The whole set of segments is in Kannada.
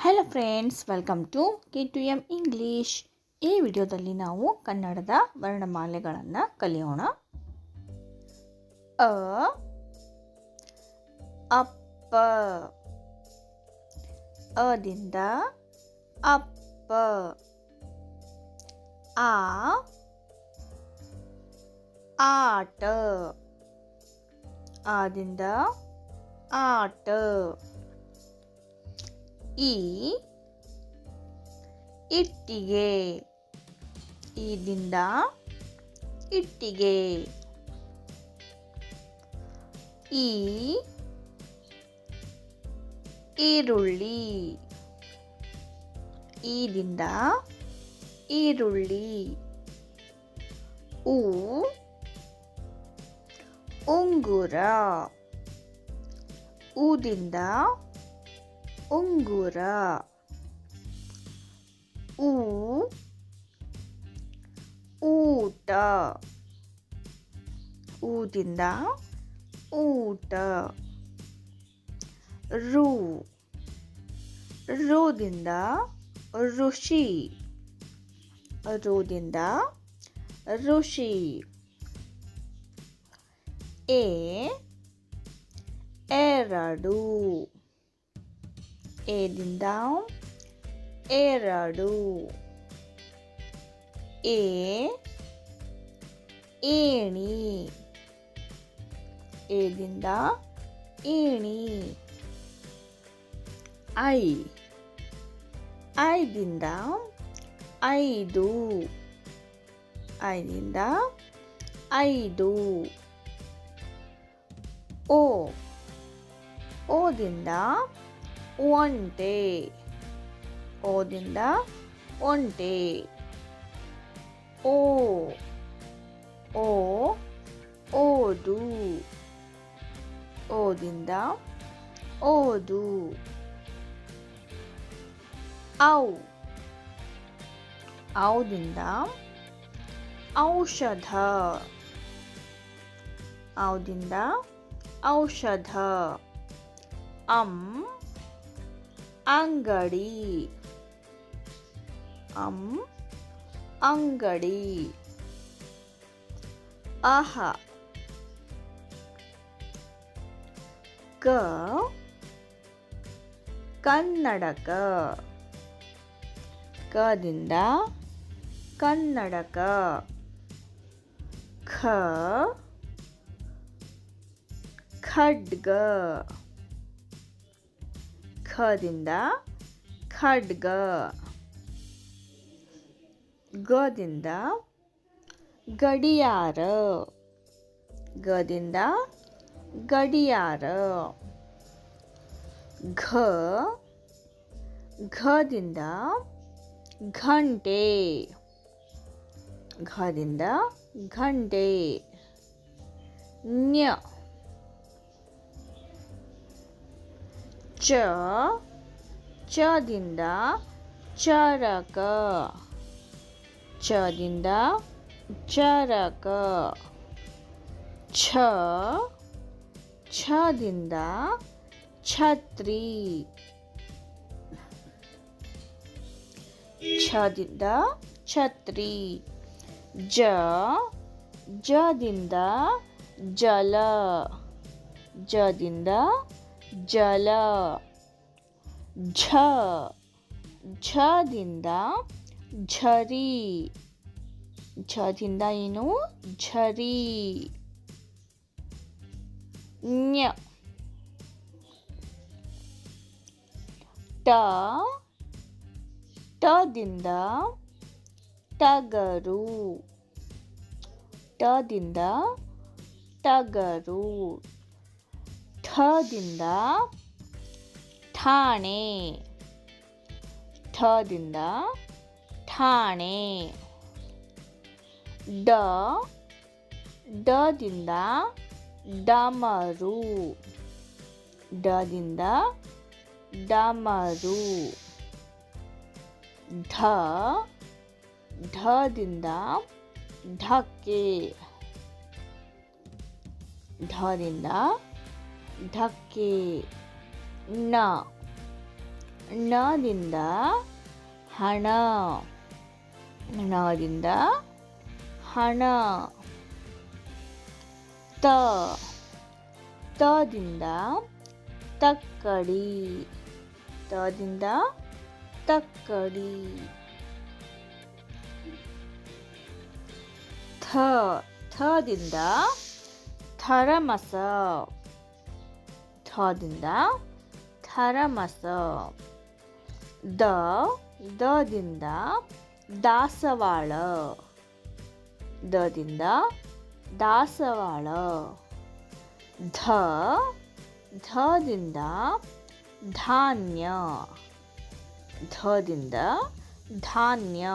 Hello friends, welcome to K2M English. ಈ ವಿಡಿಯೋದಲ್ಲಿ ನಾವು ಕನ್ನಡದ ವರ್ಣಮಾಲೆಗಳನ್ನು ಕಲಿಯೋಣ. ಅ, ಅಪ್ಪ, ಅದಿಂದ ಅಪ್ಪ. ಆ, ಆಟ, ಆದಿಂದ ಆಟ. ಈ, ಇಟ್ಟಿಗೆ, ಈದಿಂದ ಇಟ್ಟಿಗೆ. ಈ, ಈರುಳ್ಳಿ, ಈದಿಂದ ಈರುಳ್ಳಿ. ಉ, ಉಂಗುರ, ಊದಿಂದ ಉಂಗುರ. ಊ, ಊಟ, ಊದಿಂದ ಊಟ. ರು, ರುದಿಂದ ಋಷಿ, ರುದಿಂದ ಋಷಿ. ಎ, ಎರಡು, ಏದಿಂದ ಎರಡು. ಏ, ಏಣಿ, ಏದಿಂದ ಏಣಿ. ಐ, ಐದಿಂದ ಐದು, ಐದಿಂದ ಐದು. ಓ, ಓದಿಂದ ಒಂಟೆ, ಓದಿಂದ ಒಂಟೆ. ಓ, ಓ, ಓದು, ಓದಿಂದ ಓದು. ಔ, ಔದಿಂದ ಔಷಧ, ಔದಿಂದ ಔಷಧ. ಅಂಗಡಿ, ಅಂಗಡಿ. ಅಹ, ಕ, ಕನ್ನಡಕ, ಕದಿಂದ ಕನ್ನಡಕ. ಖ, ಖಡ್ಗ, ಖದಿಂದ ಖಡ್ಗ. ಗದಿಂದ ಗಡಿಯಾರ, ಗದಿಂದ ಗಡಿಯಾರ. ಘ, ಘದಿಂದ ಘಂಟೆ, ಘದಿಂದ ಘಂಟೆ. ನ್ಯ, ಚ, ಚದಿಂದ ಚರಕ, ಚದಿಂದ ಚರಕ. ಛ, ಛದಿಂದ ಛತ್ರಿ, ಛದಿಂದ ಛತ್ರಿ. ಜ, ಜದಿಂದ ಜಲ, ಜದಿಂದ ಜಲ. ಝ, ಝದಿಂದ ಝರಿ, ಝದಿಂದ ಏನು ಝರಿ. ನ್ಯ, ಟ, ಟದಿಂದ ಟಗರು, ಟದಿಂದ ಟಗರು. ಠದಿಂದ ಠಾಣೆ, ಠದಿಂದ ಠಾಣೆ. ಡ, ಡದಿಂದ ಡಮರು, ಡದಿಂದ ಡಮರು. ಢ, ಢದಿಂದ ಢಕ್ಕೆ, ಢದಿಂದ ಢಕ್ಕೆ. ನ, ಣದಿಂದ ಹಣ, ಣದಿಂದ ಹಣ. ತದಿಂದ ತಕ್ಕಡಿ, ತದಿಂದ ತಕ್ಕಡಿ. ಥದಿಂದ ಥರಮಸ, ಥದಿಂದ ಥರಮಸ. ದದಿಂದ ದಾಸವಾಳ, ದದಿಂದ ದಾಸವಾಳ. ಧದಿಂದ ಧಾನ್ಯ, ಧದಿಂದ ಧಾನ್ಯ.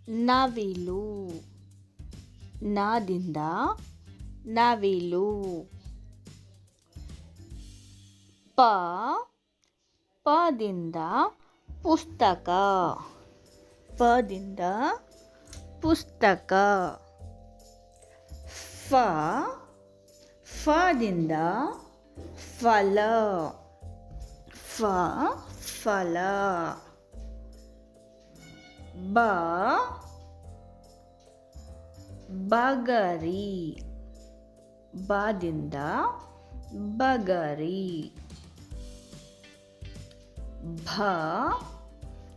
ನವಿಲು, ನದಿಂದ ನವಿಲು. ಪದಿಂದ ಪುಸ್ತಕ, ಪದಿಂದ ಪುಸ್ತಕ. ಫದಿಂದ ಫಲ, ಫಲ. ಬಗರಿ, ಬದಿಂದ ಬಗರಿ.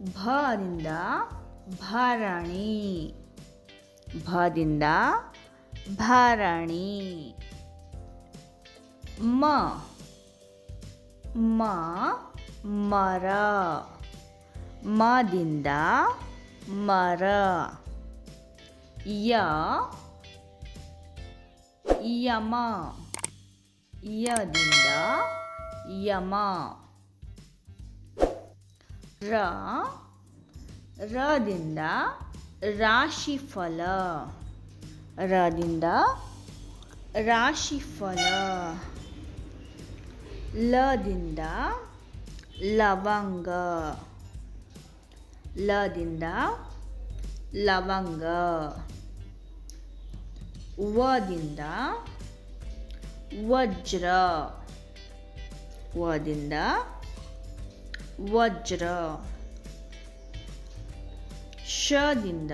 ಭದಿಂದ ಭರಣಿ, ಭದಿಂದ ಭರಣಿ. ಮರ, ಮದಿಂದ ಮರ. ಯಮ, ಯದಿಂದ ಯಮ. ರದಿಂದ ರಾಶಿಫಲ, ರದಿಂದ ರಾಶಿಫಲ. ಲದಿಂದ ಲವಂಗ, ಲದಿಂದ ಲವಂಗ. ವದಿಂದ ವಜ್ರ, ವದಿಂದ ವಜ್ರ. ಶದಿಂದ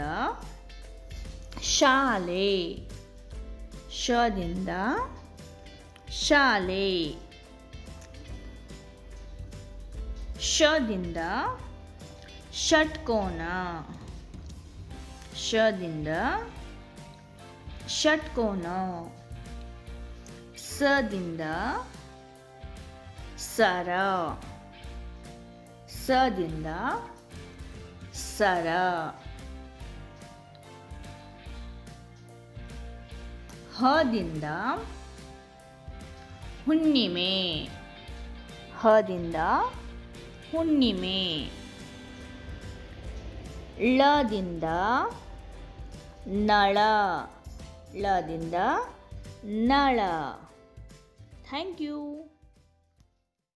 ಶಾಲೆ, ಶದಿಂದ ಶಾಲೆ. ಶದಿಂದ ಷಟ್ಕೋನ, ಶದಿಂದ ಷಟ್ಕೋನ. ಸದಿಂದ ಸರ, ಸದಿಂದ ಸರ. ಹದಿಂದ ಹುಣ್ಣಿಮೆ, ಹದಿಂದ ಹುಣ್ಣಿಮೆ. ಳದಿಂದ ನಳ, ಳದಿಂದ ನಳ. Thank you.